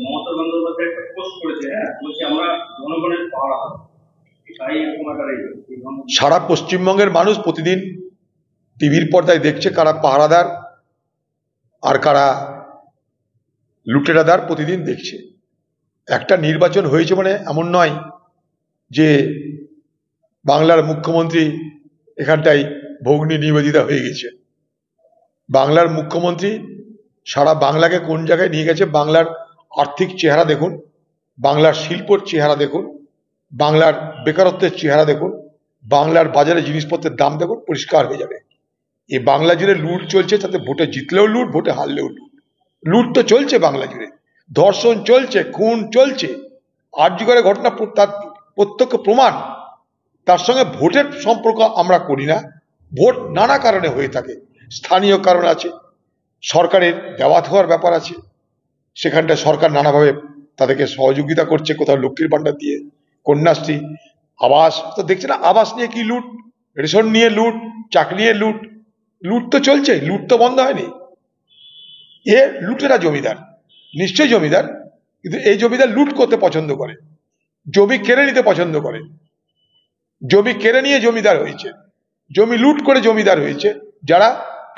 মমতা বন্দ্যোপাধ্যায় একটা পোস্ট করেছে, হ্যাঁ, বলছে আমরা জনগণের পাহারা। সারা পশ্চিমবঙ্গের মানুষ প্রতিদিন টিভির পর্দায় দেখছে কারা পাহারাদার আর কারা লুটেরাদার, প্রতিদিন দেখছে। একটা নির্বাচন হয়েছে মানে এমন নয় যে বাংলার মুখ্যমন্ত্রী এখানটাই ভগ্নী নিবেদিতা হয়ে গেছে। বাংলার মুখ্যমন্ত্রী সারা বাংলাকে কোন জায়গায় নিয়ে গেছে, বাংলার আর্থিক চেহারা দেখুন, বাংলার শিল্পর চেহারা দেখুন, বাংলার বেকারত্বের চেহারা দেখুন, বাংলার বাজারে জিনিসপত্রের দাম দেখুন, পরিষ্কার হয়ে যাবে। এই বাংলা জুড়ে লুট চলছে, তাতে ভোটে জিতলেও লুট, ভোটে হারলেও লুট। লুট তো চলছে বাংলা জুড়ে, ধর্ষণ চলছে, খুন চলছে, আরজিকরের ঘটনা তার প্রত্যক্ষ প্রমাণ। তার সঙ্গে ভোটের সম্পর্ক আমরা করি না। ভোট নানা কারণে হয়ে থাকে, স্থানীয় কারণ আছে, সরকারের দেওয়া হওয়ার ব্যাপার আছে, সেখানটা সরকার নানাভাবে তাদেরকে সহযোগিতা করছে, কোথাও লক্ষ্মীর ভাণ্ডার দিয়ে, কন্যাশ্রী, আবাস। তো দেখছে না আবাস নিয়ে কি লুট, রেশন নিয়ে লুট, চাকরি নিয়ে লুট। লুট তো চলছে, লুট তো বন্ধ হয়নি। এ লুটেরা জমিদার, নিশ্চয়ই জমিদার, কিন্তু এই জমিদার লুট করতে পছন্দ করে, জমি কেড়ে নিতে পছন্দ করে। জমি কেড়ে নিয়ে জমিদার হয়েছে, জমি লুট করে জমিদার হয়েছে যারা,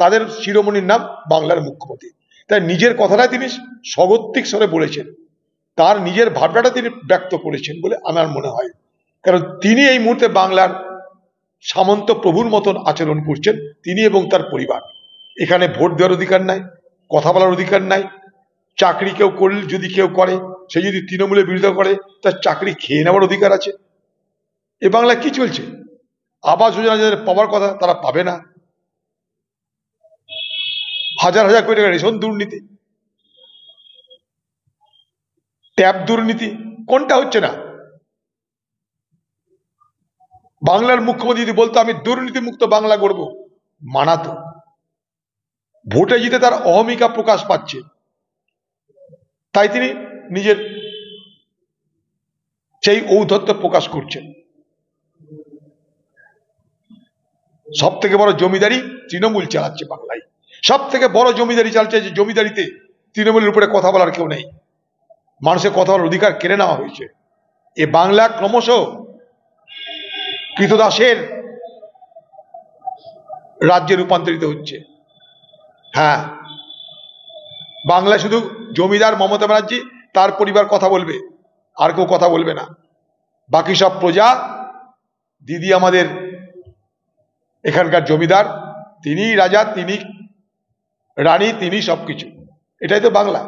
তাদের শিরোমণির নাম বাংলার মুখ্যমন্ত্রী। তাই নিজের কথাটাই তিনি স্বগতিক স্বরে বলেছেন, তার নিজের ভাবনাটা তিনি ব্যক্ত করেছেন বলে আমার মনে হয়। কারণ তিনি এই মুহূর্তে বাংলার সামন্ত প্রভুর মতন আচরণ করছেন, তিনি এবং তার পরিবার। এখানে ভোট দেওয়ার অধিকার নাই, কথা বলার অধিকার নাই। চাকরি কেউ করলে, যদি কেউ করে, সে যদি তৃণমূলের বিরোধিতা করে, তার চাকরি খেয়ে নেওয়ার অধিকার আছে। এ বাংলায় কি চলছে? আবাস যোজনা যাদের পাওয়ার কথা তারা পাবে না, হাজার হাজার কোটি টাকা রেশন দুর্নীতি, ট্যাব দুর্নীতি, কোনটা হচ্ছে না? বাংলার মুখ্যমন্ত্রী যদি বলতো আমি দুর্নীতি মুক্ত বাংলা গড়ব, মানাতো। ভোটে জিতে তার অহমিকা প্রকাশ পাচ্ছে, তাই তিনি নিজের সেই ঔদ্ধত্য প্রকাশ করছেন। সব থেকে বড় জমিদারি তৃণমূল চালাচ্ছে বাংলায়, সব থেকে বড় জমিদারি চালছে। যে জমিদারিতে তৃণমূলের উপরে কথা বলার কেউ নেই, মানুষের কথা বলার অধিকার কেড়ে নেওয়া হয়েছে। এ বাংলা ক্রমশ কৃতদাসের রাজ্যে রূপান্তরিত হচ্ছে। হ্যাঁ, বাংলায় শুধু জমিদার মমতা ব্যানার্জি, তার পরিবার কথা বলবে, আর কেউ কথা বলবে না। বাকি সব প্রজা, দিদি আমাদের এখানকার জমিদার, তিনি রাজা, তিনি রানী, তিনি সবকিছু। এটাই তো বাংলা।